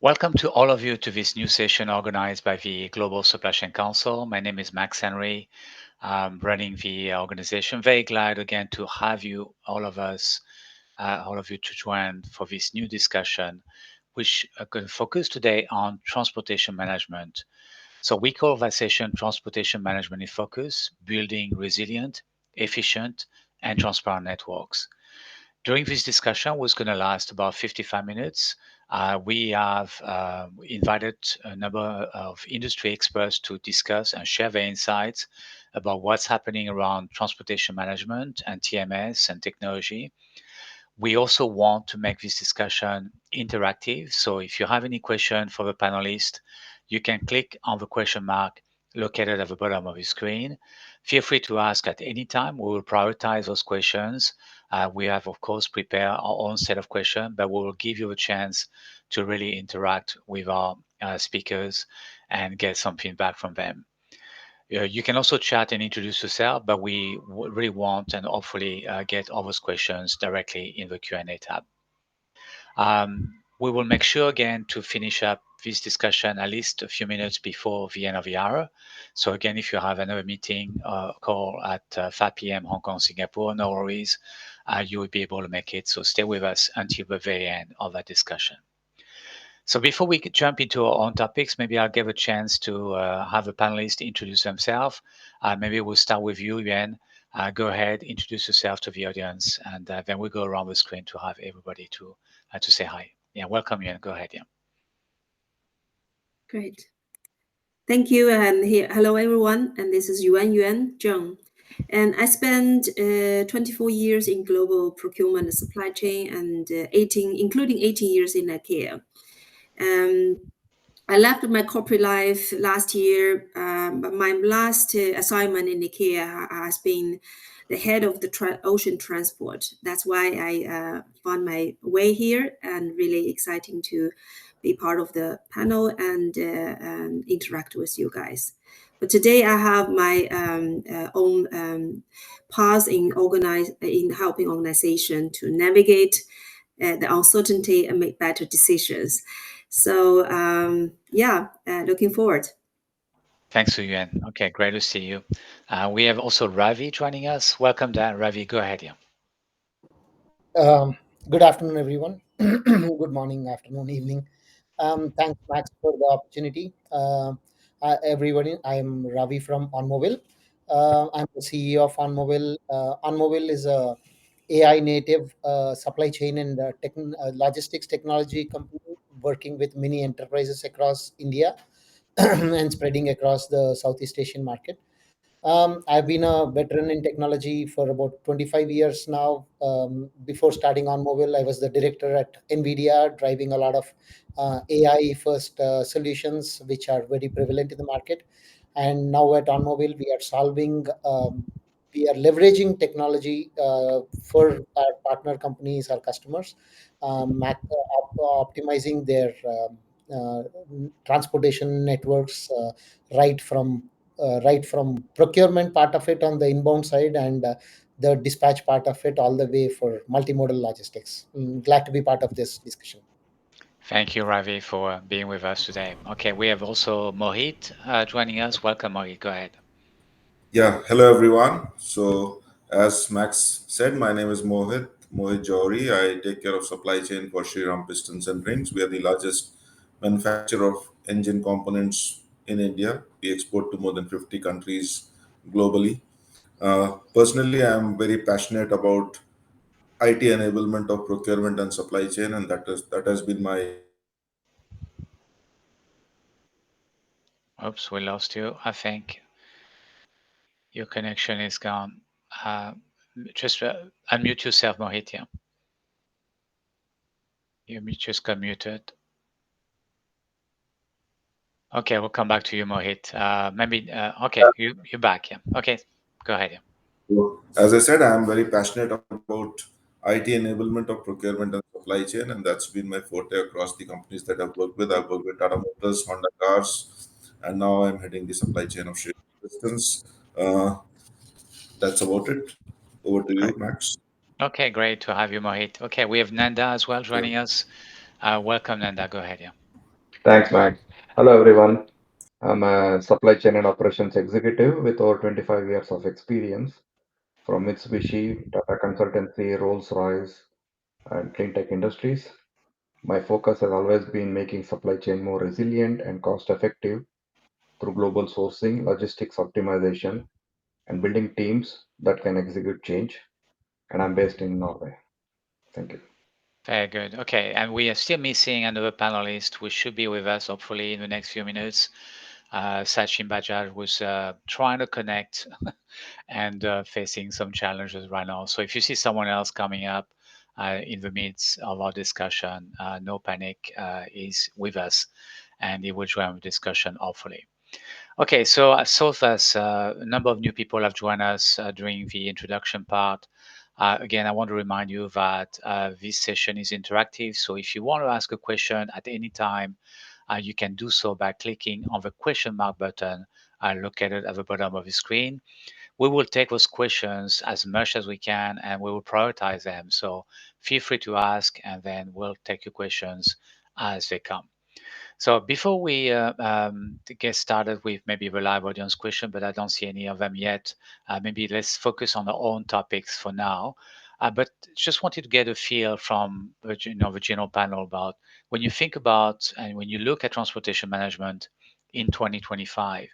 Welcome to all of you to this new session organized by the Global Supply Chain Council. My name is Max Henry. I'm running the organization. Very glad again to have you, all of you to join for this new discussion, which are going to focus today on transportation management. So we call that session Transportation Management in Focus, Building Resilient, Efficient, and Transparent Networks. During this discussion, was going to last about 55 minutes. We have invited a number of industry experts to discuss and share their insights about what's happening around transportation management and TMS and technology. We also want to make this discussion interactive. So if you have any question for the panelists, you can click on the question mark located at the bottom of your screen. Feel free to ask at any time. We will prioritize those questions. We have, of course, prepared our own set of questions, but we will give you a chance to really interact with our speakers and get some feedback from them. You can also chat and introduce yourself, but we really want and hopefully get all those questions directly in the Q&A tab. We will make sure again to finish up this discussion at least a few minutes before the end of the hour. So again, if you have another meeting call at 5 p.m. Hong Kong, Singapore, no worries, you will be able to make it. So stay with us until the very end of that discussion. So before we jump into our own topics, maybe I'll give a chance to have the panelists introduce themselves. Maybe we'll start with you, Yuan. Go ahead, introduce yourself to the audience, and then we go around the screen to have everybody to say hi. Yeah, welcome, Yuan. Go ahead, yeah. Great. Thank you, and hello everyone. And this is Yuan Zheng. And I spent 24 years in global procurement and supply chain, and including 18 years in IKEA. I left my corporate life last year, but my last assignment in IKEA has been the head of the ocean transport. That's why I found my way here, and really exciting to be part of the panel and interact with you guys. But today I have my own path in helping organization to navigate the uncertainty and make better decisions. So looking forward. Thanks, Yuan. Okay, great to see you. We have also Ravi joining us. Welcome, Dan. Ravi, go ahead, yeah. Good afternoon, everyone. Good morning, afternoon, evening. Thanks, Max, for the opportunity. Everybody, I'm Ravi from OnMobile. I'm the CEO of OnMobile. OnMobile is a AI native supply chain and logistics technology company working with many enterprises across India and spreading across the Southeast Asian market. I've been a veteran in technology for about 25 years now. Before starting on mobile, I was the director at NVIDIA, driving a lot of AI first solutions, which are very prevalent in the market. And now at OnMobile, we are leveraging technology for our partner companies, our customers, optimizing their transportation networks right from procurement part of it on the inbound side and the dispatch part of it all the way for multimodal logistics. Glad to be part of this discussion. Thank you, Ravi, for being with us today. Okay, we have also Mohit joining us. Welcome, Mohit. Go ahead. Yeah, hello everyone. So, as Max said, my name is Mohit Jowhary. I take care of supply chain for Shriram Pistons and Rings. We are the largest manufacturer of engine components in India. We export to more than 50 countries globally. Personally, I am very passionate about IT enablement of procurement and supply chain, and that has been my. Oops, we lost you. I think your connection is gone. Just unmute yourself, Mohit. Yeah. You just got muted. Okay, we'll come back to you, Mohit. Okay, you're back. Yeah. Okay, go ahead. Yeah. So, as I said, I am very passionate about IT enablement of procurement and supply chain, and that's been my forte across the companies that I've worked with. I've worked with Tata Motors, Honda Cars, and now I'm heading the supply chain of Shri Systems. That's about it. Over to you, Max. Okay, great to have you, Mohit. Okay, we have Nanda as well joining us. Welcome, Nanda. Go ahead. Yeah. Thanks, Max. Hello, everyone. I'm a supply chain and operations executive with over 25 years of experience from Mitsubishi, Tata Consultancy, Rolls-Royce, and clean tech industries. My focus has always been making supply chain more resilient and cost effective through global sourcing, logistics optimization, and building teams that can execute change. And I'm based in Norway. Thank you. Very good. Okay, and we are still missing another panelist who should be with us hopefully in the next few minutes. Sachin Bajaj was trying to connect and facing some challenges right now. So if you see someone else coming up in the midst of our discussion, no panic, is with us and he will join the discussion hopefully. Okay, so far a number of new people have joined us during the introduction part. Again, I want to remind you that this session is interactive. So if you want to ask a question at any time, you can do so by clicking on the question mark button located at the bottom of the screen. We will take those questions as much as we can and we will prioritize them. So feel free to ask and then we'll take your questions as they come. So before we get started with maybe the live audience question, but I don't see any of them yet. Maybe let's focus on our own topics for now. But just wanted to get a feel from the general panel about when you think about and when you look at transportation management in 2025,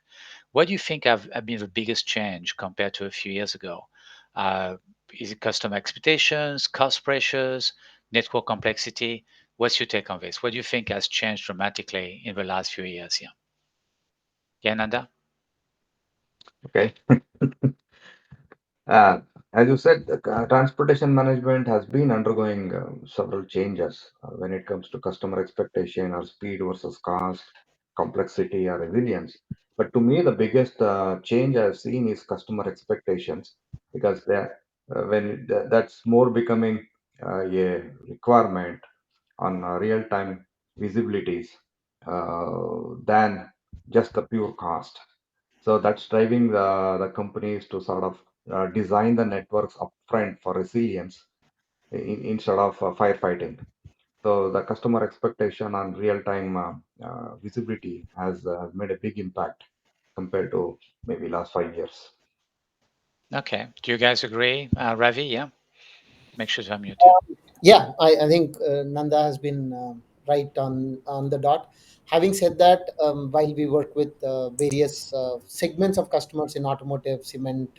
what do you think have been the biggest change compared to a few years ago? Uh, is it customer expectations, cost pressures, network complexity? What's your take on this? What do you think has changed dramatically in the last few years? Yeah, yeah, Nanda. Okay. Uh, as you said, the transportation management has been undergoing several changes when it comes to customer expectation or speed versus cost, complexity or resilience. But to me, the biggest change I've seen is customer expectations because that's more becoming a requirement on real-time visibilities than just the pure cost. So that's driving the companies to sort of design the networks upfront for resilience instead of firefighting. So the customer expectation on real-time visibility has made a big impact compared to maybe last 5 years. Okay. Do you guys agree, Ravi? Yeah. Make sure to unmute you. Yeah, I think Nanda has been right on the dot. Having said that, while we work with various segments of customers in automotive, cement,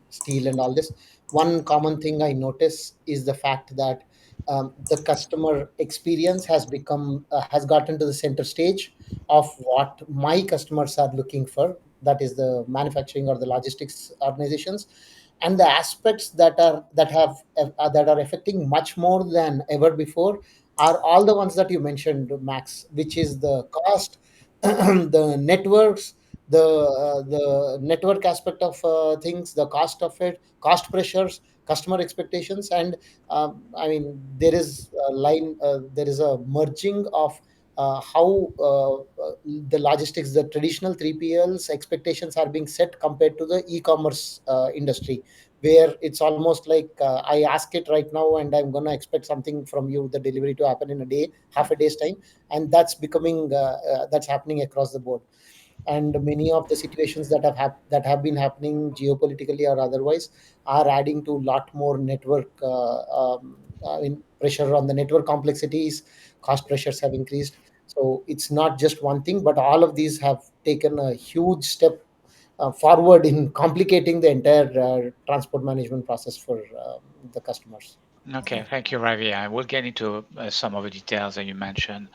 steel, and all this, one common thing I notice is the fact that the customer experience has gotten to the center stage of what my customers are looking for. That is the manufacturing or the logistics organizations, and the aspects that are affecting much more than ever before are all the ones that you mentioned, Max, which is the cost, the networks, the network aspect of things, the cost of it, cost pressures, customer expectations. And I mean, there is a merging of how the logistics, the traditional 3PLs expectations are being set compared to the e-commerce industry, where it's almost like I ask it right now and I'm going to expect something from you, the delivery to happen in a day, half a day's time. And that's happening across the board. And many of the situations that have been happening geopolitically or otherwise are adding to a lot more network pressure on the network complexities. Cost pressures have increased. So it's not just one thing, but all of these have taken a huge step forward in complicating the entire transport management process for the customers. Okay. Thank you, Ravi. I will get into some of the details that you mentioned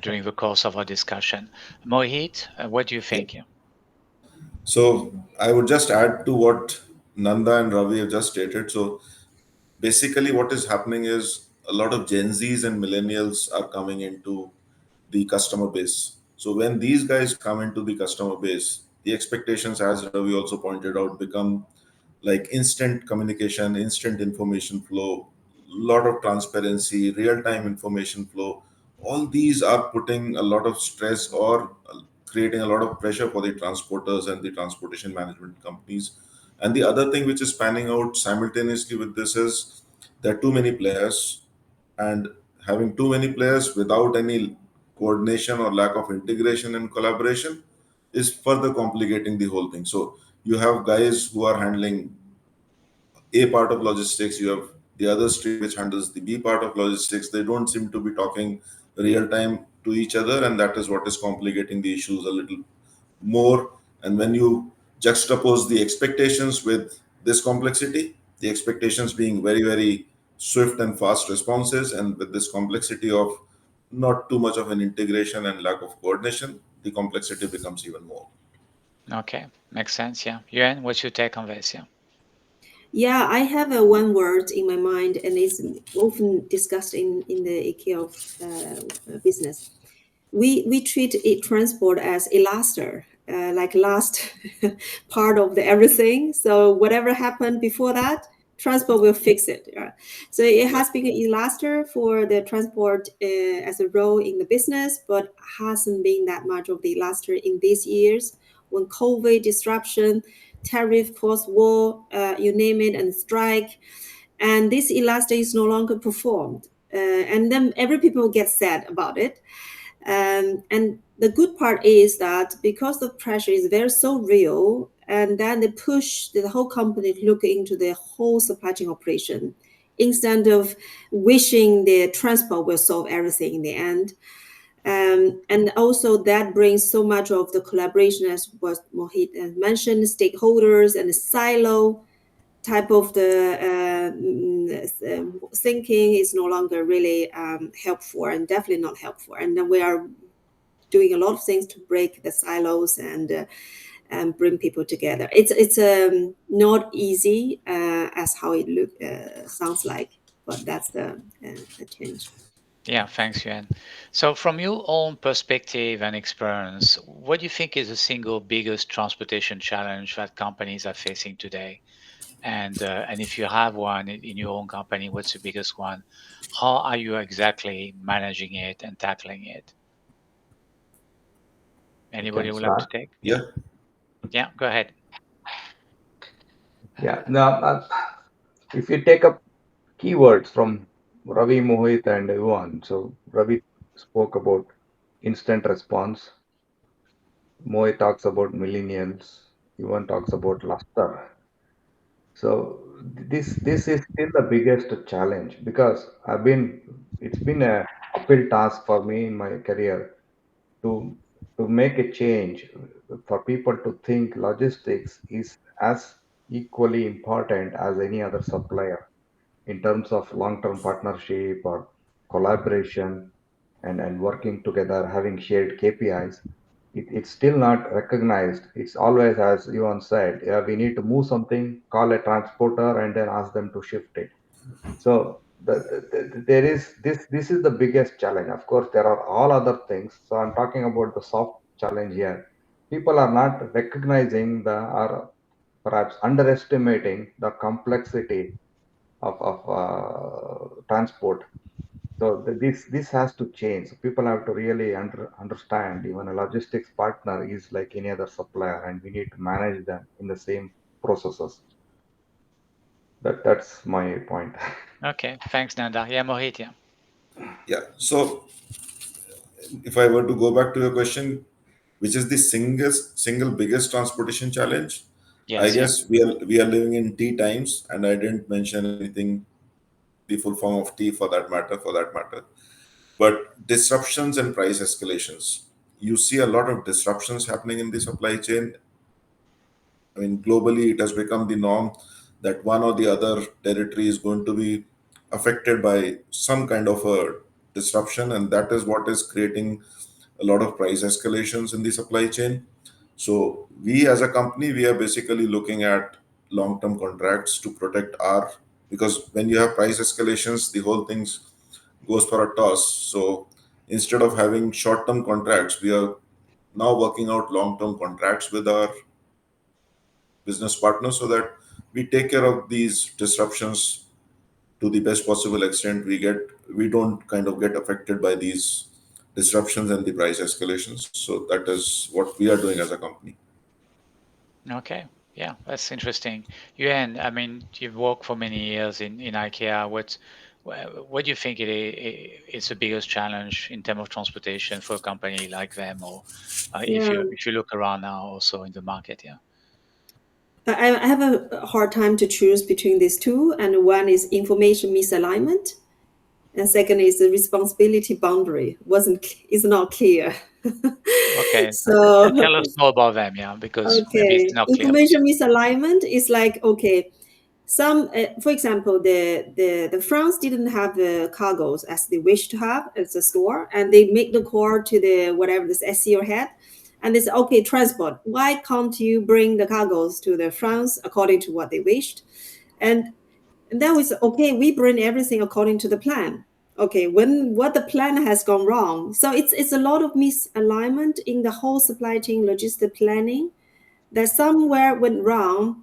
during the course of our discussion. Mohit, what do you think? Yeah. So I would just add to what Nanda and Ravi have just stated. So basically, what is happening is a lot of Gen Zs and millennials are coming into the customer base. So when these guys come into the customer base, the expectations, as Ravi also pointed out, become like instant communication, instant information flow, lot of transparency, real-time information flow. All these are putting a lot of stress or creating a lot of pressure for the transporters and the transportation management companies. And the other thing which is panning out simultaneously with this is there are too many players, and having too many players without any coordination or lack of integration and collaboration is further complicating the whole thing. So you have guys who are handling A part of logistics, you have the other stream which handles the B part of logistics. They don't seem to be talking real time to each other, and that is what is complicating the issues a little more. And when you juxtapose the expectations with this complexity, the expectations being very, very swift and fast responses, and with this complexity of not too much of an integration and lack of coordination, the complexity becomes even more. Okay, makes sense. Yeah, Yuan, what's your take on this? Yeah. Yeah, I have a one word in my mind, and it's often discussed in the IKEA business. We treat it transport as elaster, like last part of the everything. So whatever happened before that, transport will fix it. Yeah. So it has been an elaster for the transport as a role in the business, but hasn't been that much of the elaster in these years when COVID disruption, tariff, cost war, you name it, and strike, and this elaster is no longer performed. And then every people get sad about it, and the good part is that because the pressure is very so real, and then they push the whole company to look into the whole supply chain operation instead of wishing the transport will solve everything in the end. And also that brings so much of the collaboration, as what Mohit mentioned, stakeholders and the silo type of the thinking is no longer really helpful, and definitely not helpful. And then we are doing a lot of things to break the silos and bring people together. It's not easy as how it sounds like, but that's the change. Yeah, thanks, Yuan. So, from your own perspective and experience, what do you think is the single biggest transportation challenge that companies are facing today? And if you have one in your own company, what's the biggest one? How are you exactly managing it and tackling it? I Anybody can would like to start. take? Yeah. Yeah, go ahead. Yeah. Now, if you take up keywords from Ravi, Mohit, and Yuan, so Ravi spoke about instant response. Mohit talks about millennials. Yuan talks about luster. So this is still the biggest challenge because it's been a uphill task for me in my career to to make a change for people to think logistics is as equally important as any other supplier in terms of long-term partnership or collaboration and working together, having shared KPIs. It's still not recognized. It's always, as Yuan said, yeah, we need to move something, call a transporter, and then ask them to shift it. So there is this is the biggest challenge. Of course, there are all other things. So I'm talking about the soft challenge here. People are not recognizing the or perhaps underestimating the complexity of transport. So this has to change. People have to really understand even a logistics partner is like any other supplier, and we need to manage them in the same processes. That's my point. Okay, thanks, Nanda. Yeah, Mohit. Yeah. Yeah. So if I were to go back to your question, which is the single biggest transportation challenge, I Yes. Yeah. guess we are living in T times, and I didn't mention anything the full form of T for that matter. But disruptions and price escalations. You see a lot of disruptions happening in the supply chain. I mean, globally, it has become the norm that one or the other territory is going to be affected by some kind of a disruption, and that is what is creating a lot of price escalations in the supply chain. So we as a company, we are basically looking at long-term contracts to protect our, because when you have price escalations, the whole thing goes for a toss. So instead of having short-term contracts, we are now working out long-term contracts with our business partners so that we take care of these disruptions to the best possible extent. We don't kind of get affected by these disruptions and the price escalations. So that is what we are doing as a company. Okay. Yeah, that's interesting. Yuan, I mean, you've worked for many years in IKEA. what do you think it's the biggest challenge in terms of transportation for a company like them, or Yeah. if you look around now also in the market? Yeah. I have a hard time to choose between these two, and one is information misalignment, and second is the responsibility boundary is not clear. Okay. So Tell us more about them, yeah, because maybe it's okay, not clear for information some. misalignment is like, okay, some for example, the France didn't have the cargoes as they wish to have as a store, and they make the call to the whatever this SEO head, and they say, okay, transport, why can't you bring the cargoes to the France according to what they wished? And that was okay, we bring everything according to the plan. Okay, when what the plan has gone wrong, so it's a lot of misalignment in the whole supply chain logistic planning, that somewhere went wrong,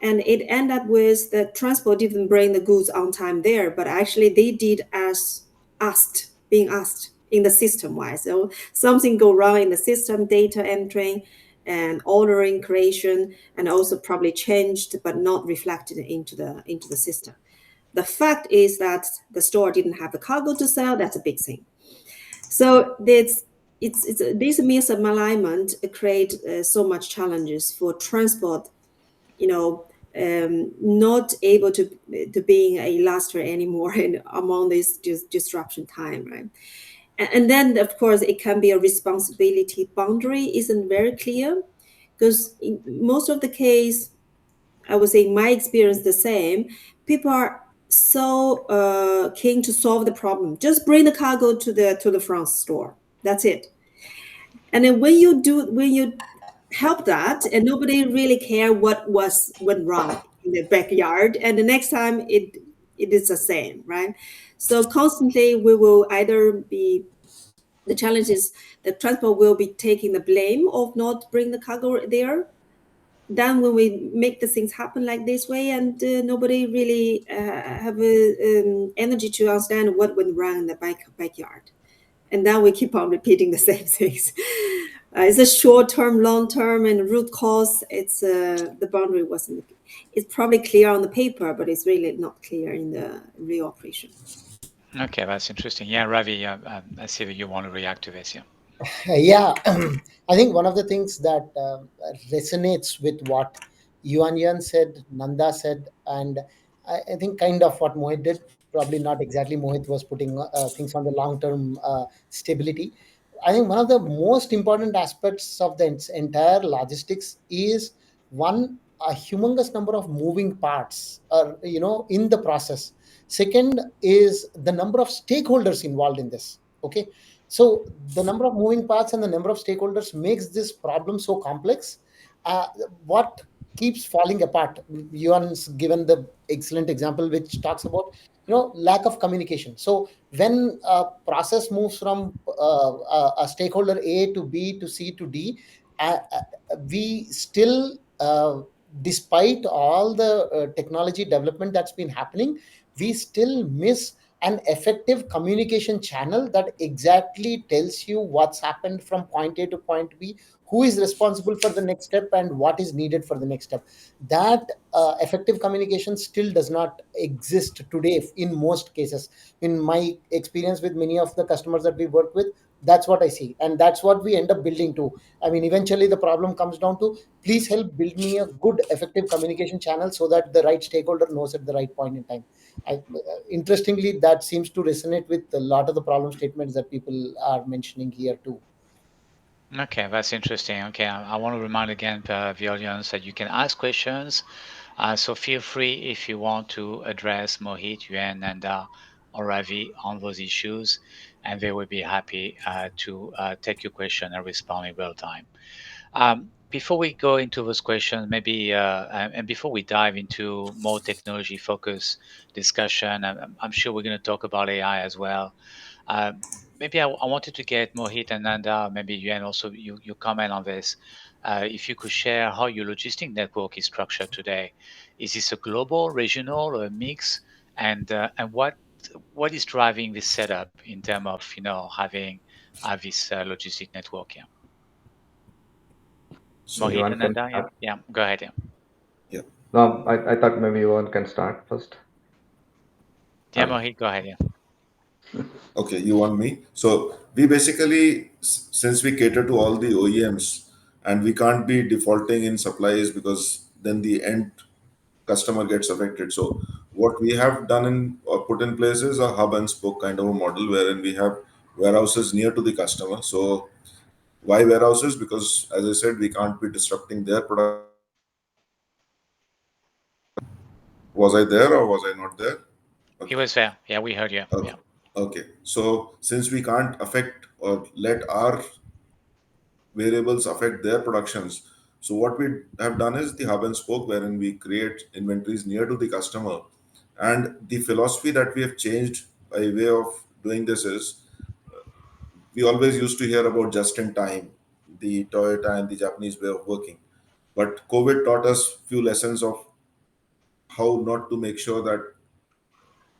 and it ended up with the transport didn't bring the goods on time there, but actually they did as being asked in the system wise. So something go wrong in the system, data entering and ordering creation, and also probably changed but not reflected into the system. The fact is that the store didn't have the cargo to sell. That's a big thing. So it's this misalignment create so much challenges for transport, you know, not able to being a luster anymore in among this disruption time, right? And then of course it can be a responsibility boundary isn't very clear, because in most of the case, I would say in my experience the same, people are so keen to solve the problem. Just bring the cargo to the front store. That's it. And then when you help that, and nobody really care what went wrong in the backyard, and the next time it is the same, right? So constantly we will either be, the challenge is the transport will be taking the blame of not bring the cargo there. Then when we make the things happen like this way, and nobody really have energy to understand what went wrong in the backyard, and then we keep on repeating the same things. It's a short term, long term, and root cause. It's the boundary wasn't. It's probably clear on the paper, but it's really not clear in the real operation. Okay, that's interesting. Yeah, Ravi, I see that you want to react to this. Yeah. Yeah, I think one of the things that resonates with what Yuan Yan said, Nanda said, and I think kind of what Mohit did, probably not exactly. Mohit was putting things on the long term stability. I think one of the most important aspects of the entire logistics is one, a humongous number of moving parts are, in the process. Second is the number of stakeholders involved in this. Okay, so the number of moving parts and the number of stakeholders makes this problem so complex. What keeps falling apart? Yuan's given the excellent example, which talks about lack of communication. So when a process moves from a stakeholder A to B to C to D, we still, despite all the technology development that's been happening, we still miss an effective communication channel that exactly tells you what's happened from point A to point B, who is responsible for the next step, and what is needed for the next step. That effective communication still does not exist today in most cases. In my experience with many of the customers that we work with, that's what I see, and that's what we end up building to. I mean, eventually the problem comes down to, please help build me a good effective communication channel so that the right stakeholder knows at the right point in time. Interestingly, that seems to resonate with a lot of the problem statements that people are mentioning here too. Okay, that's interesting. Okay, I want to remind again the audience that you can ask questions. So feel free if you want to address Mohit, Yuan, and or Ravi on those issues, and they will be happy to take your question and respond in real time. Before we go into those questions, maybe and before we dive into more technology-focused discussion, I'm sure we're going to talk about AI as well. Um, Maybe I wanted to get Mohit and Nanda, maybe you and also you comment on this. If you could share how your logistic network is structured today. Is this a global, regional, or a mix? And what is driving this setup in terms of having this logistic network? Yeah, So, Mohit Yuan and can Nanda. Yeah, start. yeah. Go ahead. Yeah. yeah. No, I thought maybe Yuan can start first. Yeah, Mohit, go ahead. Yeah. Okay, you want me? So we basically, since we cater to all the OEMs and we can't be defaulting in supplies because then the end customer gets affected. So what we have done in or put in place is a hub and spoke kind of a model wherein we have warehouses near to the customer. So why warehouses? Because as I said, we can't be disrupting their production. Was I there or was I not there? He Okay. was there. Yeah, we heard you. Okay. Yeah. Okay. So since we can't affect or let our variables affect their productions, so what we have done is the hub and spoke, wherein we create inventories near to the customer. And the philosophy that we have changed by way of doing this is we always used to hear about just in time, the Toyota and the Japanese way of working. But COVID taught us few lessons of how not to make sure that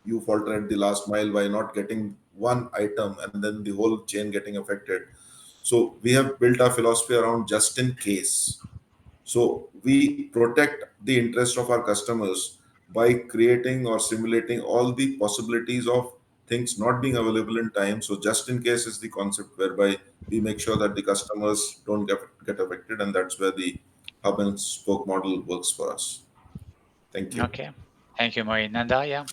you falter at the last mile by not getting one item and then the whole chain getting affected. So we have built our philosophy around just in case. So we protect the interest of our customers by creating or simulating all the possibilities of things not being available in time. So just in case is the concept whereby we make sure that the customers don't get affected, and that's where the hub and spoke model works for us. Thank you. Okay. Thank you, Mohit. Nanda, yeah.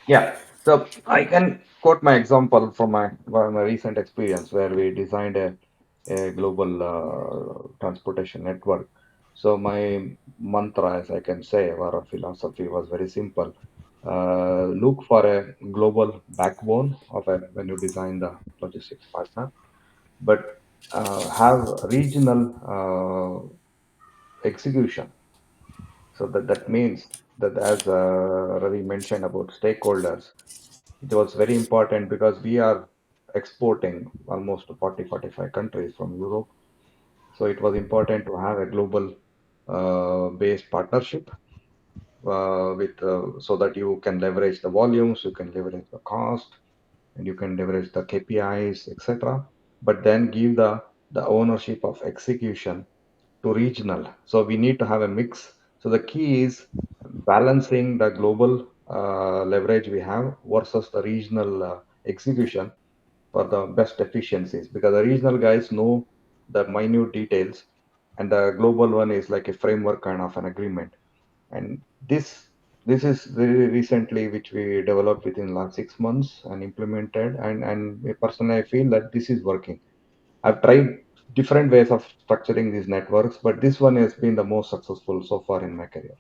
Yeah, so I can quote my example from my recent experience where we designed a global transportation network. So my mantra, as I can say, or a philosophy was very simple. Look for a global backbone of a when you design the logistics partner, but have regional execution. So that means that as Ravi mentioned about stakeholders, it was very important because we are exporting almost to 40, 45 countries from Europe. So it was important to have a global based partnership with so that you can leverage the volumes, you can leverage the cost, and you can leverage the KPIs, etc. But then give the ownership of execution to regional. So we need to have a mix. So the key is balancing the global leverage we have versus the regional execution for the best efficiencies, because the regional guys know the minute details and the global one is like a framework kind of an agreement. And this is very recently which we developed within last 6 months and implemented, and personally I feel that this is working. I've tried different ways of structuring these networks, but this one has been the most successful so far in my career.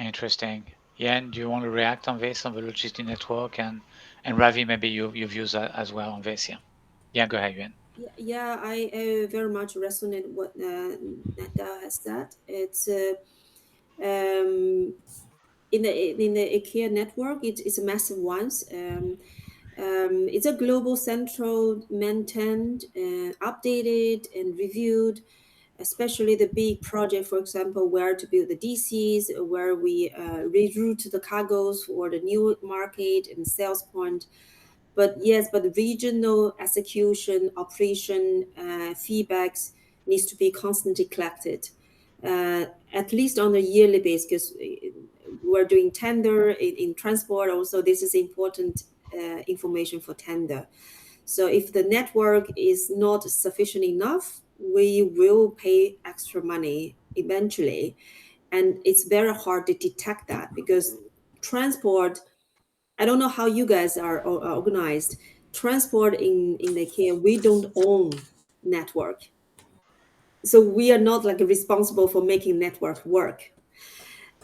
Interesting. Yeah, and do you want to react on this, on the logistic network? And Ravi, maybe you've used that as well on this, yeah. Yeah, go ahead, Yuan. Yeah, I very much resonate what Nanda has said. It's um, in the IKEA network. It's a massive one. It's a global central maintained, updated and reviewed, especially the big project, for example, where to build the DCs, where we reroute the cargoes for the new market and sales point. But yes, but the regional execution, operation feedbacks needs to be constantly collected, at least on a yearly basis, because we're doing tender in transport. Also, this is important information for tender. So if the network is not sufficient enough, we will pay extra money eventually. And it's very hard to detect that because transport, I don't know how you guys are organized. Transport in the care, we don't own network. So we are not like responsible for making network work.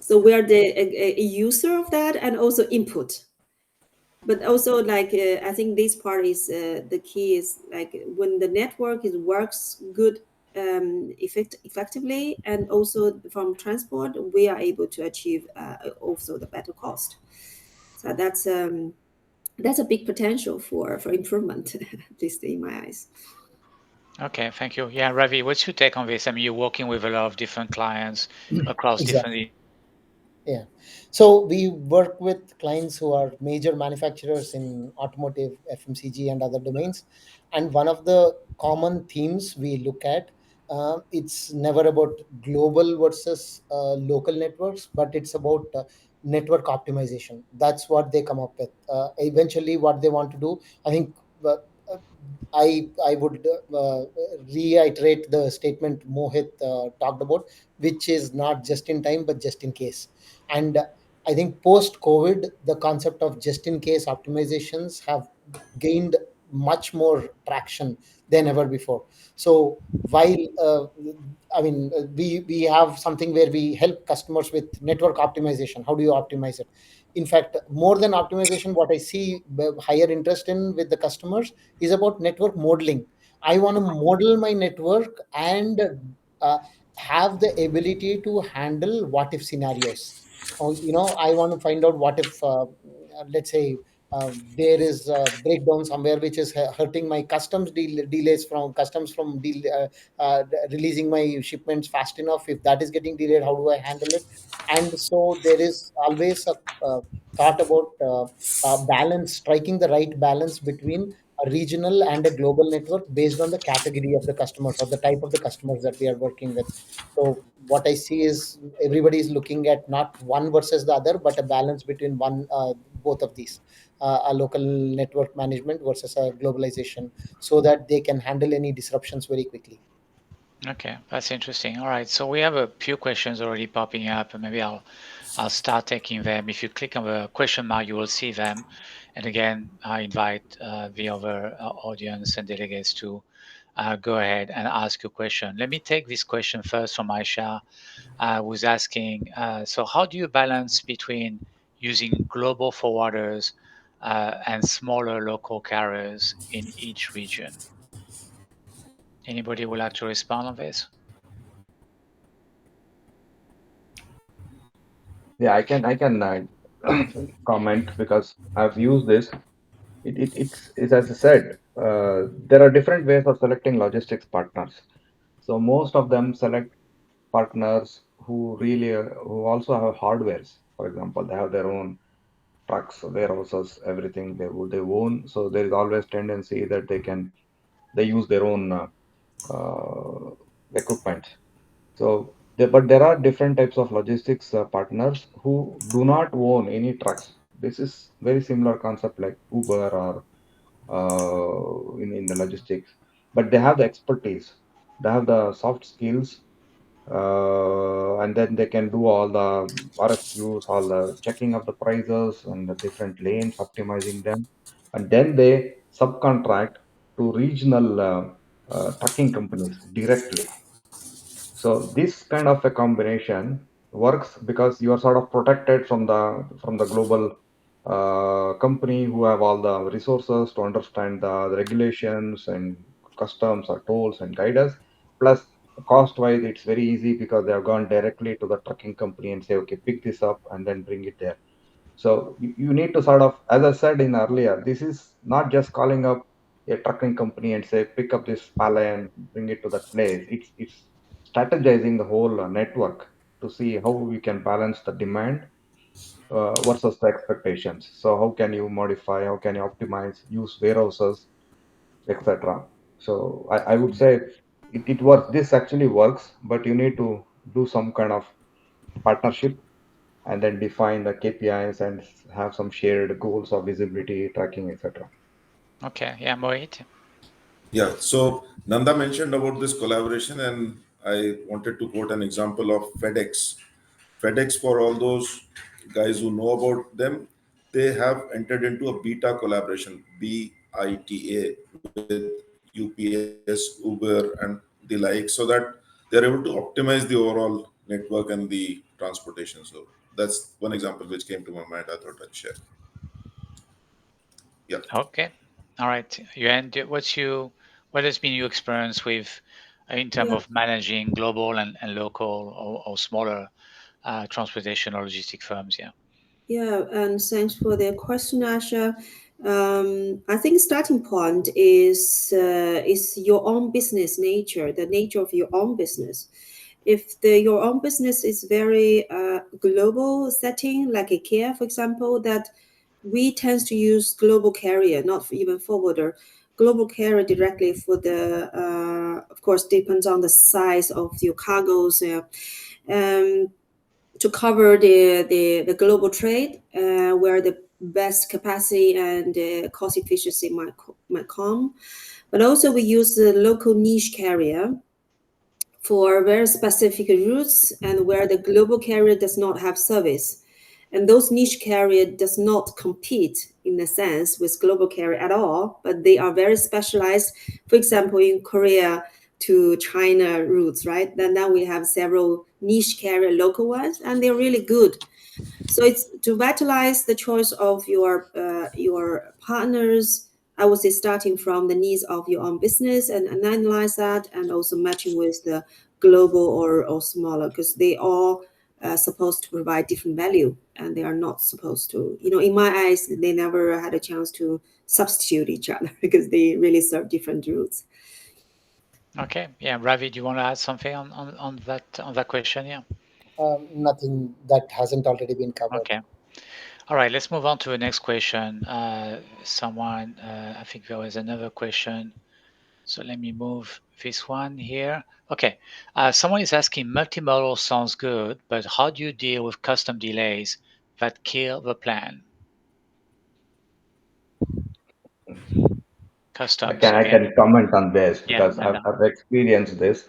So we are a user of that and also input. But also like I think this part is the key is like when the network is works good effectively, and also from transport we are able to achieve also the better cost. So that's a big potential for improvement, at least in my eyes. Okay, thank you. Yeah, Ravi, what's your take on this? I mean, you're working with a lot of different clients across different. Exactly. Yeah. So we work with clients who are major manufacturers in automotive, FMCG, and other domains. And one of the common themes we look at it's never about global versus local networks, but it's about network optimization. That's what they come up with. Eventually, what they want to do, I think. Uh, I would reiterate the statement Mohit talked about, which is not just in time but just in case. And I think post COVID, the concept of just in case optimizations have gained much more traction than ever before. So while we have something where we help customers with network optimization. How do you optimize it? In fact, more than optimization, what I see higher interest in with the customers is about network modeling. I want to model my network and uh, have the ability to handle what if scenarios. I want to find out what if, let's say, there is a breakdown somewhere which is hurting my delays from customs from releasing my shipments fast enough. If that is getting delayed, how do I handle it? And so there is always a thought about balance, striking the right balance between a regional and a global network based on the category of the customers or the type of the customers that we are working with. So what I see is everybody is looking at not one versus the other, but a balance between both of these, a local network management versus a globalization, so that they can handle any disruptions very quickly. Okay, that's interesting. All right, so we have a few questions already popping up, and maybe I'll start taking them. If you click on the question mark, you will see them. And again, I invite the other audience and delegates to go ahead and ask a question. Let me take this question first from Aisha, who's asking, so how do you balance between using global forwarders and smaller local carriers in each region? Anybody would like to respond on this? Yeah, I can comment because I've used this. It's as I said, there are different ways of selecting logistics partners. So most of them select partners who really who also have hardwares. For example, they have their own trucks, warehouses, everything they own. So there is always tendency that they use their own uh, equipment. So, but there are different types of logistics partners who do not own any trucks. This is very similar concept like Uber or in the logistics, but they have the expertise, they have the soft skills, and then they can do all the RFQs, all the checking of the prices and the different lanes, optimizing them, and then they subcontract to regional trucking companies directly. So this kind of a combination works because you are sort of protected from the global company who have all the resources to understand the regulations and customs or tolls and guide us. Plus, cost wise, it's very easy because they have gone directly to the trucking company and say, okay, pick this up and then bring it there. So you need to sort of, as I said in earlier, this is not just calling up a trucking company and say pick up this pallet and bring it to that place. It's strategizing the whole network to see how we can balance the demand versus the expectations. So how can you modify? How can you optimize? Use warehouses, etc. So I would say it works. This actually works, but you need to do some kind of partnership and then define the KPIs and have some shared goals of visibility, tracking, etc. Okay, yeah, Mohit. Yeah, so Nanda mentioned about this collaboration, and I wanted to quote an example of FedEx. FedEx, for all those guys who know about them, they have entered into a beta collaboration, BITA, with UPS, Uber, and the like, so that they're able to optimize the overall network and the transportation. So that's one example which came to my mind. I thought I'd share. Yeah. Okay. All right. You and what has been your experience with in terms Yeah. of managing global and local or smaller transportation or logistic firms? Yeah. Yeah, and thanks for the question, Asha. I think starting point is your own business nature, the nature of your own business. If your own business is very global setting, like IKEA, for example, that we tend to use global carrier, not even forwarder. global carrier directly for the, of course, depends on the size of your cargoes. To cover the global trade, where the best capacity and cost efficiency might come. But also we use the local niche carrier for very specific routes and where the global carrier does not have service. And those niche carrier does not compete in a sense with global carrier at all, but they are very specialized. For example, in Korea to China routes, right? Then now we have several niche carrier local ones, and they're really good. So it's to vitalize the choice of your partners. I would say starting from the needs of your own business and analyze that, and also matching with the global or smaller, because they all supposed to provide different value, and they are not supposed to. In my eyes, they never had a chance to substitute each other because they really serve different routes. Okay. Yeah, Ravi, do you want to add something on that question? Yeah. Nothing that hasn't already been covered. Okay. All right. Let's move on to the next question. I think there was another question. So let me move this one here. Okay. Someone is asking, multimodal sounds good, but how do you deal with custom delays that kill the plan? Customs I again. can comment on this Yeah, because Nanda. I've experienced this.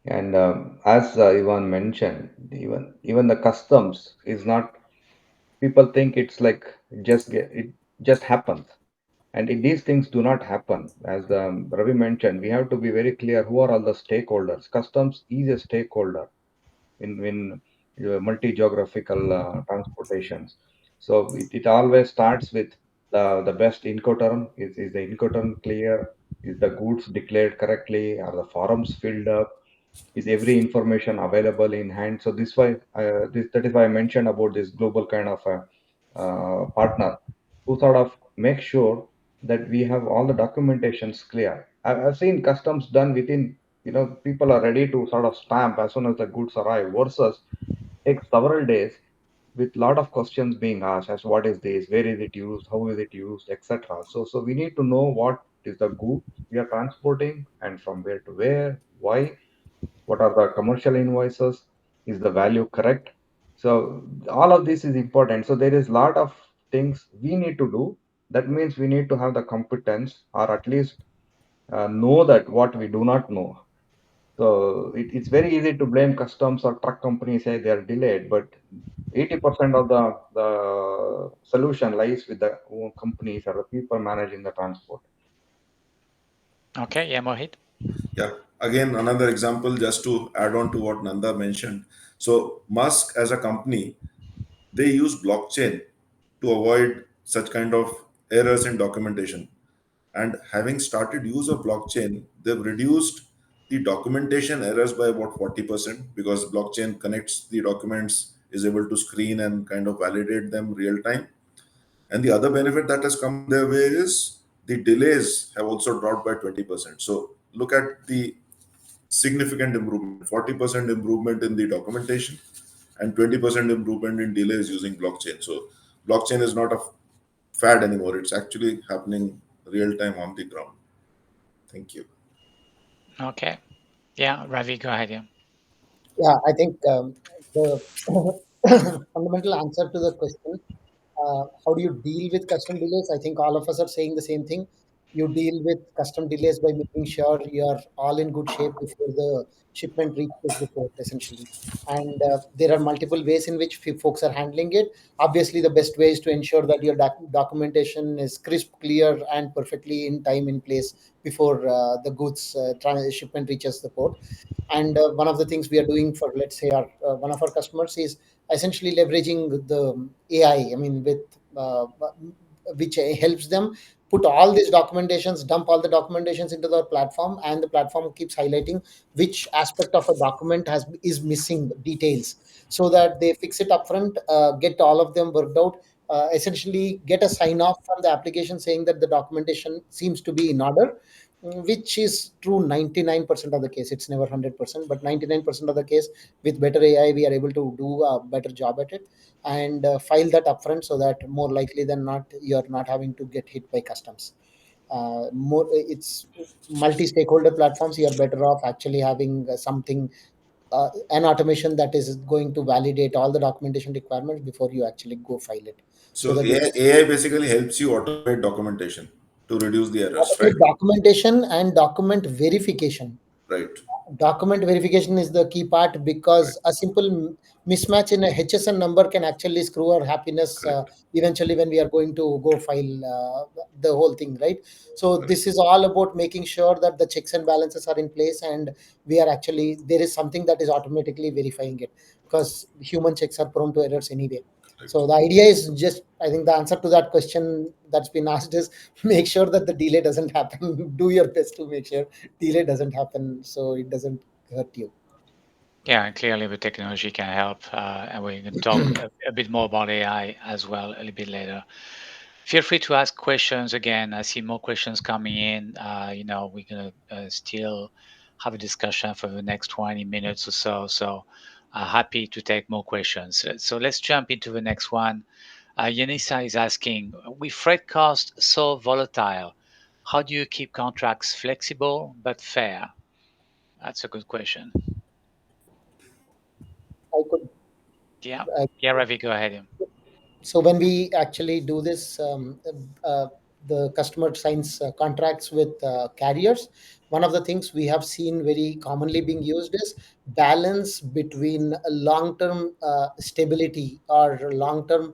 And as Ivan mentioned, even the customs is not. People think it's like it just happens, and these things do not happen. As Ravi mentioned, we have to be very clear who are all the stakeholders. Customs is a stakeholder in multi-geographical transportations. So it always starts with the best Incoterm. Is the Incoterm clear? Is the goods declared correctly? Are the forms filled up? Is every information available in hand? So that is why I mentioned about this global kind of a partner who sort of make sure that we have all the documentations clear. I've seen customs done within, people are ready to sort of stamp as soon as the goods arrive versus take several days with lot of questions being asked as what is this, where is it used, how is it used, etc. So we need to know what is the good we are transporting and from where to where, why, what are the commercial invoices, is the value correct. So all of this is important. So there is a lot of things we need to do. That means we need to have the competence or at least know that what we do not know. So it's very easy to blame customs or truck companies, say they are delayed, but 80% of the solution lies with the companies or the people managing the transport. Okay. Yeah, Mohit. Yeah, again, another example just to add on to what Nanda mentioned. So, Musk as a company, they use blockchain to avoid such kind of errors in documentation. And having started use of blockchain, they've reduced the documentation errors by about 40% because blockchain connects the documents, is able to screen and kind of validate them real time. And the other benefit that has come their way is the delays have also dropped by 20%. So look at the significant improvement, 40% improvement in the documentation and 20% improvement in delays using blockchain. So blockchain is not a fad anymore. It's actually happening real time on the ground. Thank you. Okay. Yeah, Ravi, go ahead. Yeah. Yeah, I think the fundamental answer to the question, how do you deal with custom delays? I think all of us are saying the same thing. You deal with custom delays by making sure you're all in good shape before the shipment reaches the port, essentially. And there are multiple ways in which folks are handling it. Obviously, the best way is to ensure that your documentation is crisp, clear, and perfectly in time, in place before the goods shipment reaches the port. And one of the things we are doing for, let's say, our one of our customers is essentially leveraging the AI. I mean, with which helps them put all these documentations, dump all the documentations into the platform, and the platform keeps highlighting which aspect of a document is missing details, so that they fix it upfront, get all of them worked out, essentially get a sign off from the application saying that the documentation seems to be in order, which is true 99% of the case. It's never 100%, but 99% of the case, with better AI, we are able to do a better job at it and file that upfront, so that more likely than not, you're not having to get hit by customs. more it's multi-stakeholder platforms, you're better off actually having something, an automation that is going to validate all the documentation requirements before you actually go file it, so So that you AI basically helps you automate documentation to reduce the errors, right? automate documentation and document verification. Right. Document verification is the key part, Correct. because a simple mismatch in a HSN number can actually screw our happiness Correct. eventually when we are going to go file the whole thing, right? So Correct. this is all about making sure that the checks and balances are in place, and we are actually, there is something that is automatically verifying it, because human checks are prone to errors anyway. Correct. So the idea is just, I think the answer to that question that's been asked is make sure that the delay doesn't happen. Do your best to make sure delay doesn't happen, so it doesn't hurt you. Yeah, and clearly the technology can help, and we can talk a bit more about AI as well a little bit later. Feel free to ask questions again. I see more questions coming in. We're gonna still have a discussion for the next 20 minutes or so. So happy to take more questions. So let's jump into the next one. Yanisa is asking, with freight costs so volatile, how do you keep contracts flexible but fair? That's a good question. I could Yeah. I Yeah, Ravi, go ahead. So when we actually do this, the customer signs contracts with carriers. One of the things we have seen very commonly being used is balance between long-term stability or long-term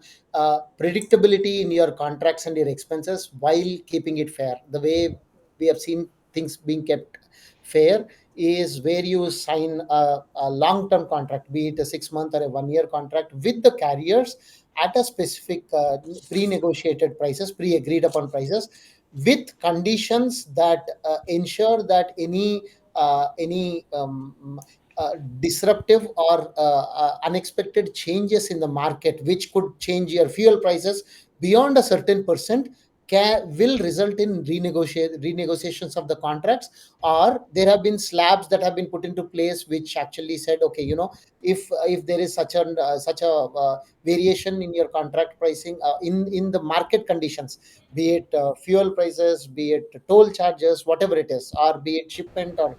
predictability in your contracts and your expenses while keeping it fair. The way we have seen things being kept fair is where you sign a long-term contract, be it a 6 month or a 1 year contract with the carriers at a specific pre-negotiated prices, pre-agreed upon prices, with conditions that ensure that any disruptive or unexpected changes in the market, which could change your fuel prices beyond a certain percent, will result in renegotiations of the contracts, or there have been slabs that have been put into place which actually said, okay, if there is such a variation in your contract pricing, in the market conditions, be it fuel prices, be it toll charges, whatever it is, or be it shipment or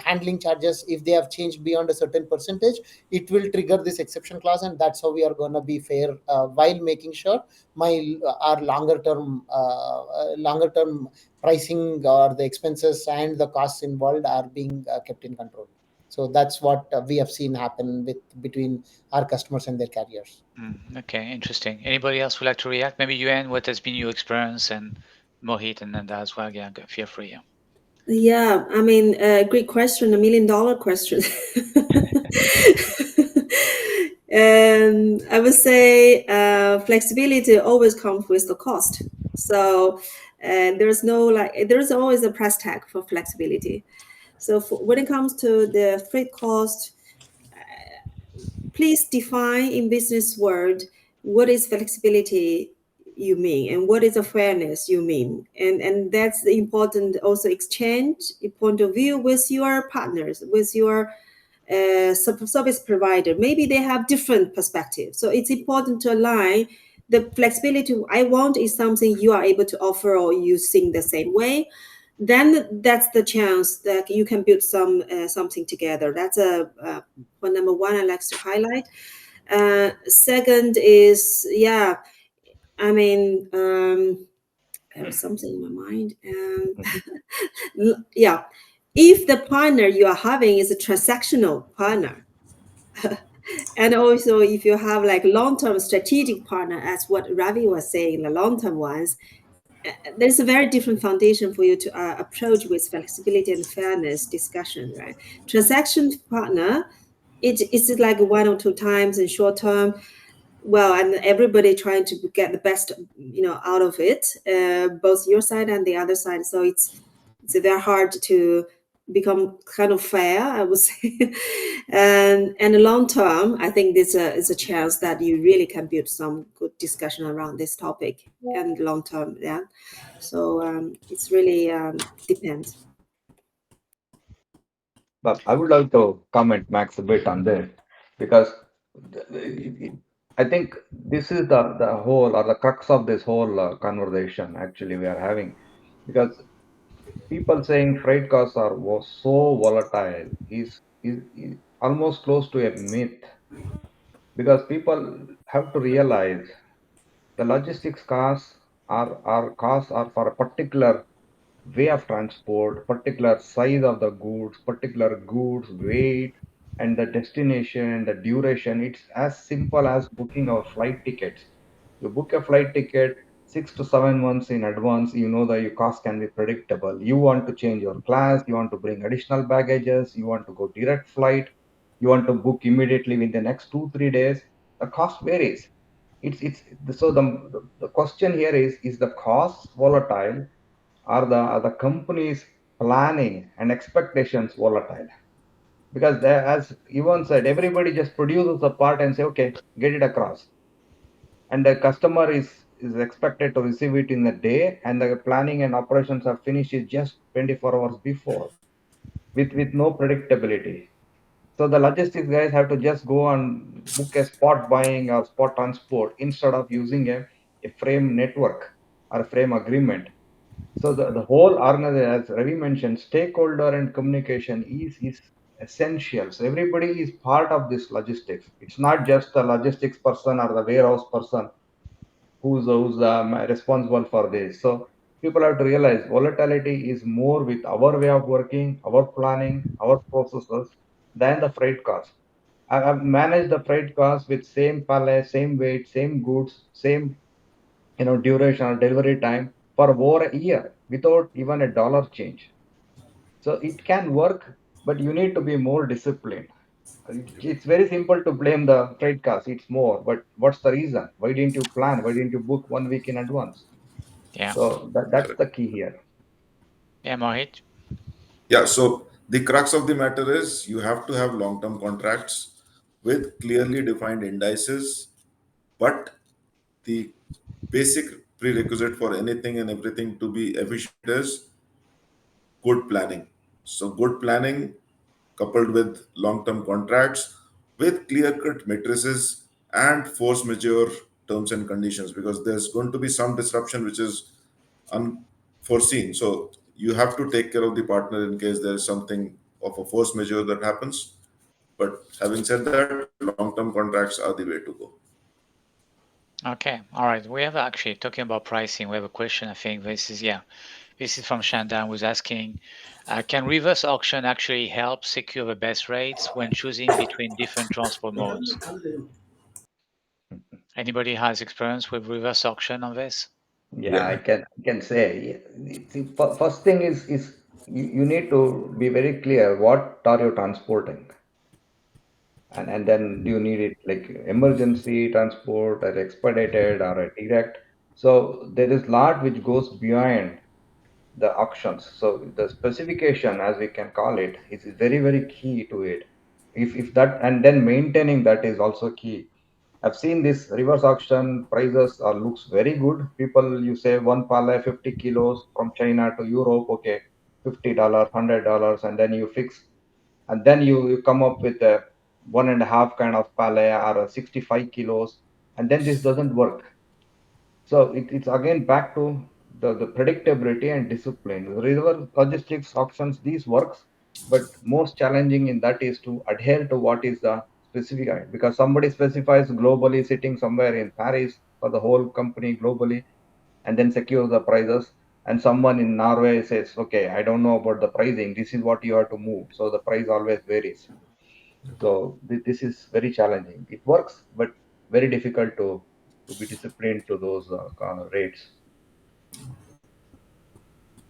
handling charges, if they have changed beyond a certain percentage, it will trigger this exception clause, and that's how we are going to be fair while making sure our longer term pricing or the expenses and the costs involved are being kept in control. So that's what we have seen happen between our customers and their carriers. Okay, interesting. Anybody else would like to react? Maybe Yuan, what has been your experience, and Mohit, and Nanda as well. Yeah, feel free. Yeah. Yeah, I mean, great question, $1 million question. And I would say flexibility always comes with the cost. So there's always a price tag for flexibility. So when it comes to the freight cost, please define in business world what is flexibility you mean and what is a fairness you mean, and that's the important also exchange a point of view with your partners, with your service provider. Maybe they have different perspectives, so it's important to align. The flexibility I want is something you are able to offer or you think the same way, then that's the chance that you can build something together. That's point number one I like to highlight. Second is, yeah, I mean, there was something in my mind. Yeah, if the partner you are having is a transactional partner, and also if you have like long-term strategic partner, as what Ravi was saying, the long-term ones, there's a very different foundation for you to approach with flexibility and fairness discussion, right? Transaction partner, it's like 1 or 2 times in short term. Well, and everybody trying to get the best, out of it, both your side and the other side. So it's very hard to become kind of fair, I would say. And long term, I think this is a chance that you really can build some good discussion around this topic and long term. Yeah. So it's really depends. But I would like to comment, Max, a bit on this because I think this is the whole or the crux of this whole conversation actually we are having. Because people saying freight costs are so volatile is almost close to a myth, because people have to realize the logistics costs are for a particular way of transport, particular size of the goods, particular goods weight, and the destination, the duration. It's as simple as booking our flight tickets. You book a flight ticket 6 to 7 months in advance, you know that your cost can be predictable. You want to change your class, you want to bring additional baggages, you want to go direct flight, you want to book immediately within the next 2 3 days. The cost varies. It's so the question here is the cost volatile, are the company's planning and expectations volatile? Because there, as Yvonne said, everybody just produces a part and say, okay, get it across, and the customer is expected to receive it in a day, and the planning and operations are finished is just 24 hours before, with no predictability. So the logistics guys have to just go and book a spot buying or spot transport instead of using a frame network or a frame agreement. So the whole organization, as Ravi mentioned, stakeholder and communication is essential. So everybody is part of this logistics. It's not just the logistics person or the warehouse person who's responsible for this. So people have to realize volatility is more with our way of working, our planning, our processes than the freight cost. I've managed the freight cost with same pallet, same weight, same goods, same duration or delivery time for over a year without even a dollar change. So it can work, but you need to be more disciplined. It's very simple to blame the freight cost. It's more, but what's the reason? Why didn't you plan? Why didn't you book 1 week in advance? Yeah. So that's Correct. the key here. Yeah, Mohit. Yeah, so the crux of the matter is you have to have long-term contracts with clearly defined indices, but the basic prerequisite for anything and everything to be efficient is good planning. So, good planning coupled with long term contracts with clear cut matrices and force majeure terms and conditions, because there's going to be some disruption which is unforeseen. So, you have to take care of the partner in case there is something of a force majeure that happens. But having said that, long term contracts are the way to go. Okay. All right. We have actually talking about pricing. We have a question. I think this is from Shandan, who's asking, can reverse auction actually help secure the best rates when choosing between different transport modes? Anybody has experience with reverse auction on this? Yeah, I Yeah. can say. First thing is you need to be very clear what are you transporting, and then do you need it like emergency transport or expedited or a direct. So there is lot which goes beyond the auctions. So the specification, as we can call it, is very key to it. If that, and then maintaining that is also key. I've seen this reverse auction prices are looks very good. People, you say one pallet 50 kilos from China to Europe, okay, $50, $100, and then you fix, and then you come up with a one and a half kind of pallet or a 65 kilos, and then this doesn't work. So it's again back to the predictability and discipline. River logistics auctions, these works, but most challenging in that is to adhere to what is the specific, because somebody specifies globally sitting somewhere in Paris for the whole company globally and then secures the prices. And someone in Norway says, okay, I don't know about the pricing. This is what you have to move. So the price always varies. So this is very challenging. It works, but very difficult to be disciplined to those rates.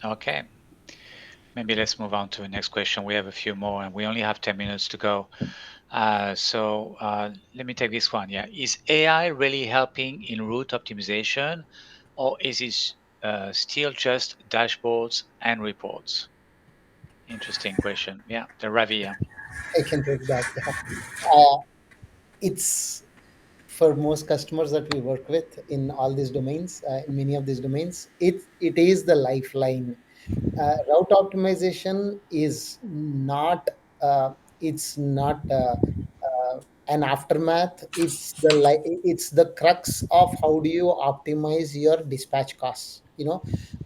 Okay. Maybe let's move on to the next question. We have a few more and we only have 10 minutes to go. So let me take this one. Yeah. Is AI really helping in route optimization, or is it still just dashboards and reports? Interesting question. Yeah. The Ravi. Yeah. I can take that. Yeah. Uh, it's for most customers that we work with in all these domains, in many of these domains, it is the lifeline. Route optimization is not it's not an aftermath. It's the crux of how do you optimize your dispatch costs.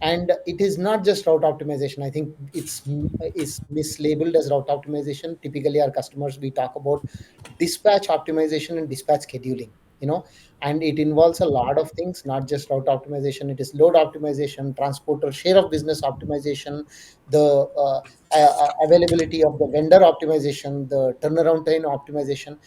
And it is not just route optimization. I think it's mislabeled as route optimization. Typically our customers, we talk about dispatch optimization and dispatch scheduling, and it involves a lot of things, not just route optimization. It is load optimization, transporter share of business optimization, the availability of the vendor optimization, the turnaround time optimization.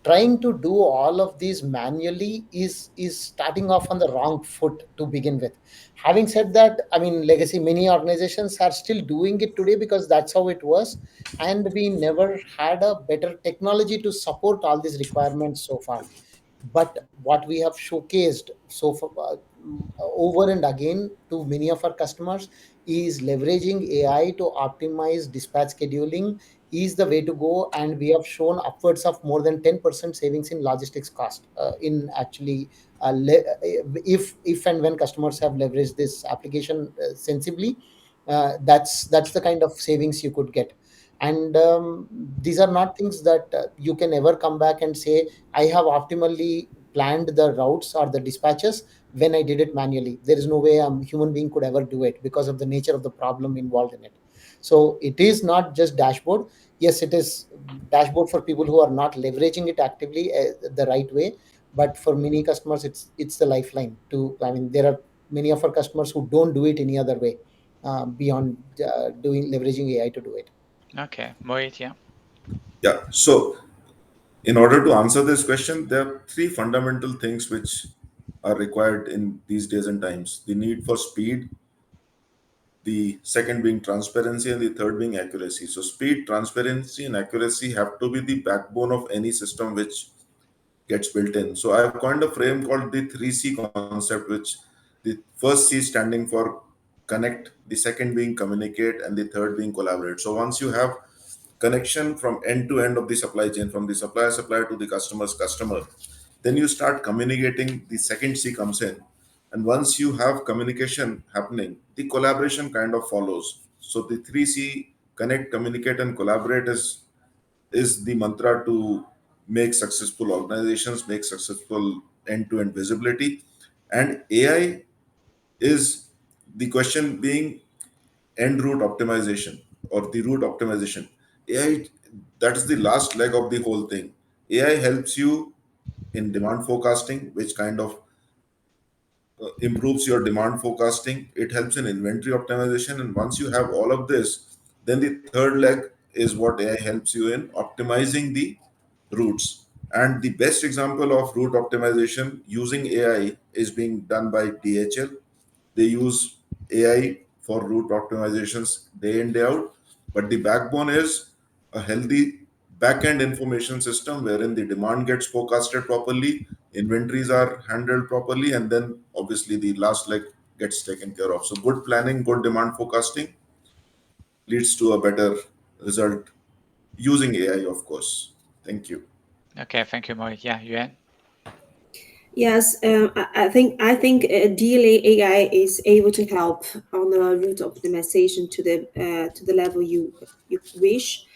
Trying to do all of these manually is starting off on the wrong foot to begin with. Having said that, I mean, legacy, many organizations are still doing it today because that's how it was, and we never had a better technology to support all these requirements so far. But what we have showcased so far, over and again to many of our customers, is leveraging AI to optimize dispatch scheduling is the way to go. And we have shown upwards of more than 10% savings in logistics cost, in actually if and when customers have leveraged this application sensibly. That's the kind of savings you could get. And these are not things that you can ever come back and say, I have optimally planned the routes or the dispatches when I did it manually. There is no way a human being could ever do it because of the nature of the problem involved in it. So it is not just dashboard. Yes, it is dashboard for people who are not leveraging it actively the right way. But for many customers, it's the lifeline to. I mean, there are many of our customers who don't do it any other way beyond doing leveraging AI to do it. Okay, Mohit, yeah. Yeah. So, in order to answer this question, there are three fundamental things which are required in these days and times: the need for speed, the second being transparency, and the third being accuracy. So, speed, transparency, and accuracy have to be the backbone of any system which gets built in. So, I have coined a frame called the 3C concept, which the first C standing for connect, the second being communicate, and the third being collaborate. So, once you have connection from end to end of the supply chain, from the supplier to the customer's customer, then you start communicating. The second C comes in, and once you have communication happening, the collaboration kind of follows. So the 3C, connect, communicate, and collaborate, is the mantra to make successful organizations, make successful end-to-end visibility. And AI is the question being end route optimization or the route optimization. AI, that is the last leg of the whole thing. AI helps you in demand forecasting, which kind of improves your demand forecasting. It helps in inventory optimization. And once you have all of this, then the third leg is what AI helps you in optimizing the routes. And the best example of route optimization using AI is being done by DHL. They use AI for route optimizations day in, day out. But the backbone is a healthy back-end information system wherein the demand gets forecasted properly, inventories are handled properly, and then obviously the last leg gets taken care of. So good planning, good demand forecasting leads to a better result using AI, of course. Thank you. Okay, thank you, Mohit. Yeah, Yuan. Yes, I think ideally AI is able to help on the route optimization to the level you wish.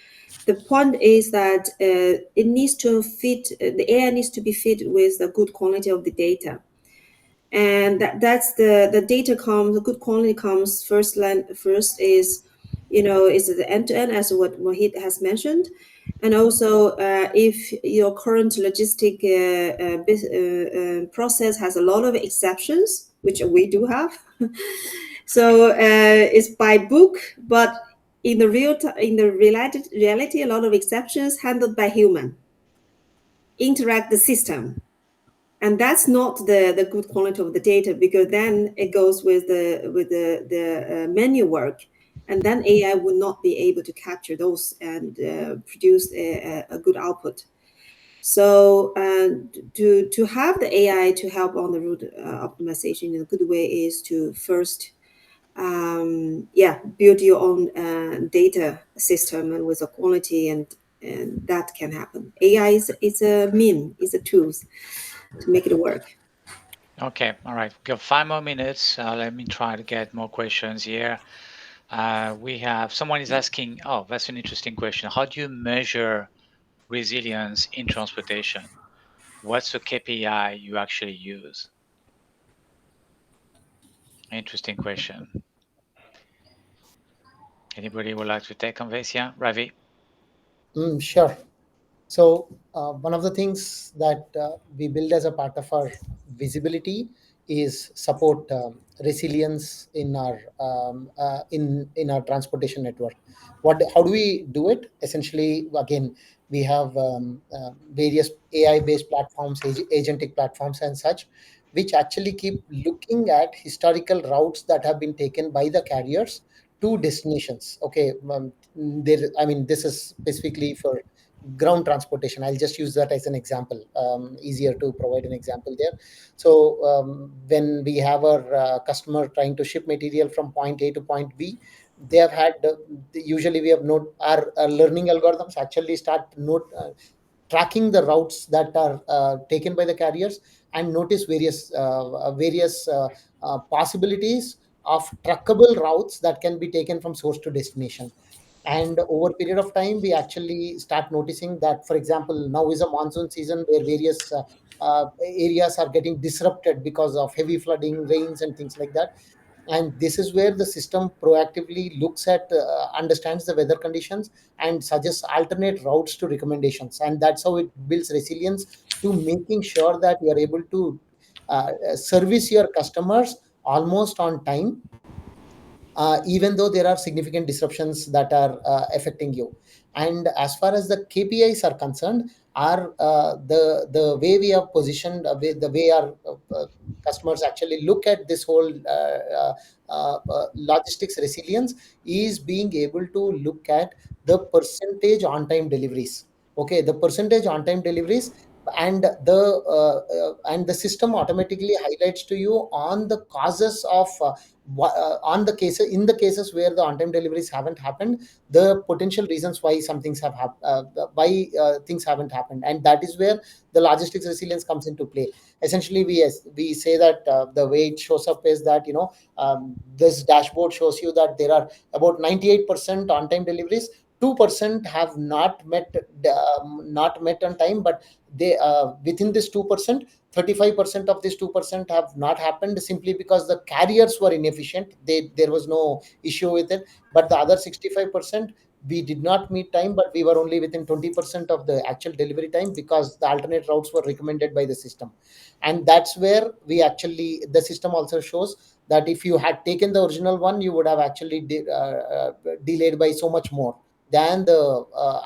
The point is that it needs to fit. The AI needs to be fit with the good quality of the data, and that's the data comes. The good quality comes first. First is, is the end to end, as what Mohit has mentioned. And also, if your current logistic process has a lot of exceptions, which we do have, so it's by book, but in the in the reality, a lot of exceptions handled by human interact the system, and that's not the good quality of the data, because then it goes with the menu work, and then AI will not be able to capture those and produce a good output. So to have the AI to help on the route optimization in a good way is to first build your own data system and with a quality, and that can happen. AI is a mean, is a tools to make it work. Okay, all right. We've got 5 more minutes. Let me try to get more questions here. We have someone is asking, oh, that's an interesting question. How do you measure resilience in transportation? What's the KPI you actually use? Interesting question. Anybody would like to take on this? Yeah, Ravi. Sure. So one of the things that we build as a part of our visibility is support resilience in our in our transportation network. How do we do it? Essentially, again, we have various AI-based platforms, agentic platforms, and such, which actually keep looking at historical routes that have been taken by the carriers to destinations. Okay, I mean, this is specifically for ground transportation. I'll just use that as an example, easier to provide an example there. So when we have our customer trying to ship material from point A to point B, they have had usually we have our learning algorithms actually start tracking the routes that are taken by the carriers and notice various possibilities of truckable routes that can be taken from source to destination. And over a period of time we actually start noticing that, for example, now is a monsoon season where various areas are getting disrupted because of heavy flooding, rains, and things like that. And this is where the system proactively looks at understands the weather conditions and suggests alternate routes to recommendations, and that's how it builds resilience to making sure that you are able to service your customers almost on time, even though there are significant disruptions that are affecting you. And as far as the KPIs are concerned, are the way we have positioned, the way our customers actually look at this whole logistics resilience is being able to look at the percentage on time deliveries. Okay, the percentage on time deliveries, and the system automatically highlights to you on the causes of on the cases, in the cases where the on time deliveries haven't happened, the potential reasons why some things have why things haven't happened. And that is where the logistics resilience comes into play. Essentially, we say that the way it shows up is that, this dashboard shows you that there are about 98% on time deliveries. 2% have not met on time, but they within this 2%, 35% of this 2% have not happened simply because the carriers were inefficient. There was no issue with it. But the other 65%, we did not meet time, but we were only within 20% of the actual delivery time because the alternate routes were recommended by the system. And that's where we actually, the system also shows that if you had taken the original one, you would have actually delayed by so much more than the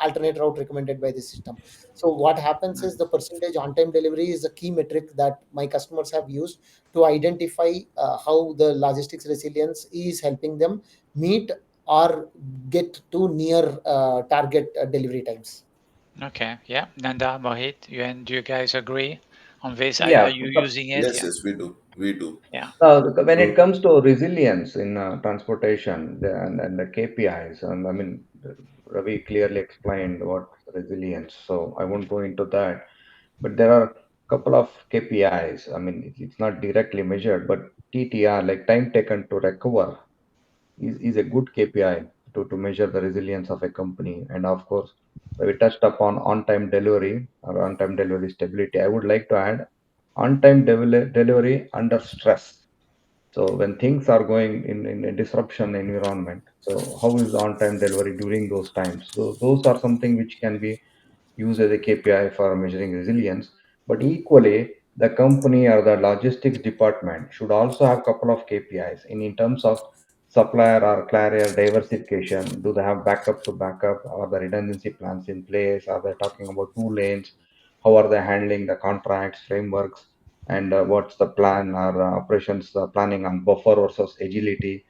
alternate route recommended by the system. So what happens is the percentage on time delivery is a key metric that my customers have used to identify how the logistics resilience is helping them meet or get to near target delivery times. Okay. Yeah. Nanda, Mohit, do you guys agree on this? Are Yeah. you using it? Yes, Yeah. yes, we do. We do. Yeah. When it So, comes to resilience in transportation and the KPIs, and I mean, Ravi clearly explained what resilience, so I won't go into that. But there are a couple of KPIs. I mean, it's not directly measured, but TTR, like time taken to recover, is a good KPI to measure the resilience of a company. And of course, we touched upon on-time delivery or on-time delivery stability. I would like to add on-time delivery under stress. So when things are going in a disruption environment, so how is the on-time delivery during those times? So those are something which can be used as a KPI for measuring resilience. But equally, the company or the logistics department should also have a couple of KPIs in terms of supplier or carrier diversification. Do they have backup to backup, or the redundancy plans in place? Are they talking about two lanes? How are they handling the contracts, frameworks? And what's the plan or operations planning on buffer versus agility?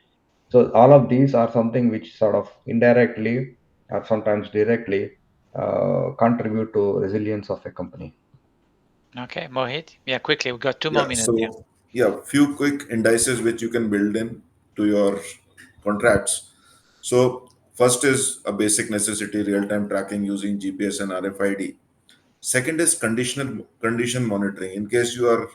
So all of these are something which sort of indirectly or sometimes directly contribute to resilience of a company. Okay, Mohit. Yeah, quickly. We've got 2 more yeah, minutes. Yeah. so yeah, few quick indices which you can build in to your contracts. So first is a basic necessity, real-time tracking using GPS and RFID. Second is conditional condition monitoring. In case you are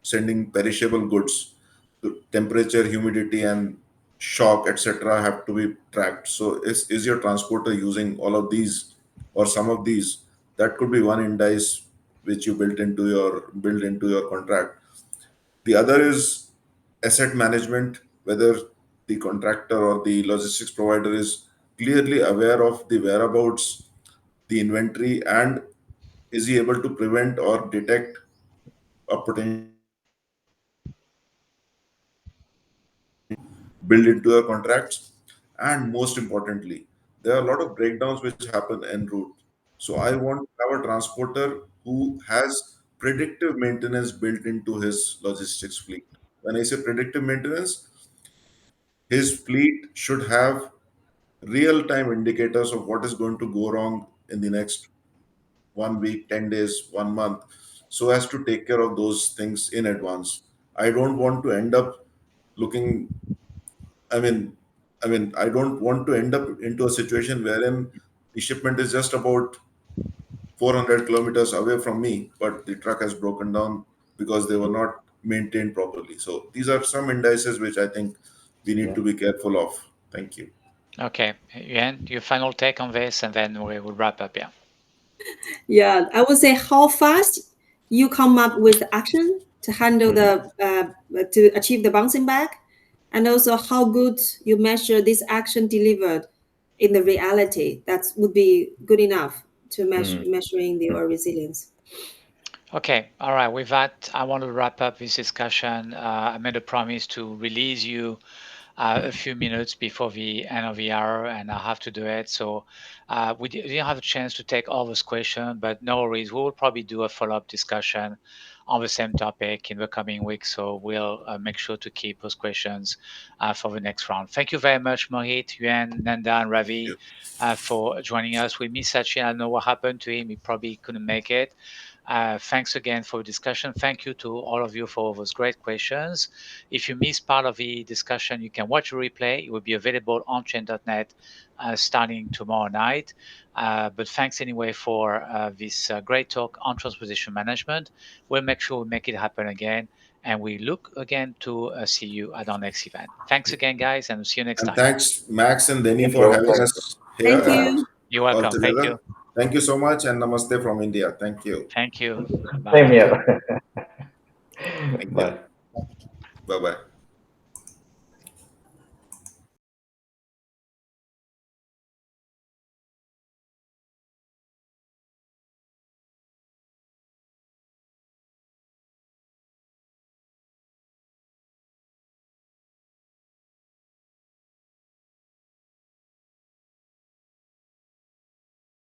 sending perishable goods, the temperature, humidity, and shock, etc., have to be tracked. So, is your transporter using all of these or some of these? That could be one indice which you build into your contract. The other is asset management, whether the contractor or the logistics provider is clearly aware of the whereabouts, the inventory, and is he able to prevent or detect a potential build into the contracts. And most importantly, there are a lot of breakdowns which happen en route. So I want to have a transporter who has predictive maintenance built into his logistics fleet. When I say predictive maintenance, his fleet should have real time indicators of what is going to go wrong in the next 1 week, 10 days, 1 month, so as to take care of those things in advance. I don't want to end up looking, I mean, I don't want to end up into a situation wherein the shipment is just about 400 kilometers away from me, but the truck has broken down because they were not maintained properly. So these are some indices which I think we need Yeah. to be careful of. Thank you. Okay, Yuan, your final take on this, and then we will wrap up. Yeah. Yeah, I would say how fast you come up with action to handle Mhm. to achieve the bouncing back, and also how good you measure this action delivered in the reality. That would be good enough to Mhm. measuring your resilience. Okay, all right. With that, I want to wrap up this discussion. I made a promise to release you a few minutes before the end of the hour, and I have to do it. So we didn't have a chance to take all those questions, but no worries. We will probably do a follow-up discussion on the same topic in the coming weeks. So we'll make sure to keep those questions for the next round. Thank you very much, Mohit, Yuan, Nanda, and Ravi for joining us. We miss Sachin. I don't know what happened to him. He probably couldn't make it. Thanks again for the discussion. Thank you to all of you for those great questions. If you missed part of the discussion, you can watch a replay. It will be available on chain.net starting tomorrow night. But thanks anyway for this great talk on transposition management. We'll make sure we make it happen again. And we look again to see you at our next event. Thanks again, guys, and see you next And time. thanks, Max and Denny, Thank for you. having Thank you. us here Thank Yeah. you. You're all welcome. Thank together. you. Thank you so much, and namaste from India. Thank you. Thank you. Same Bye. here. Thank you. Bye. Bye bye.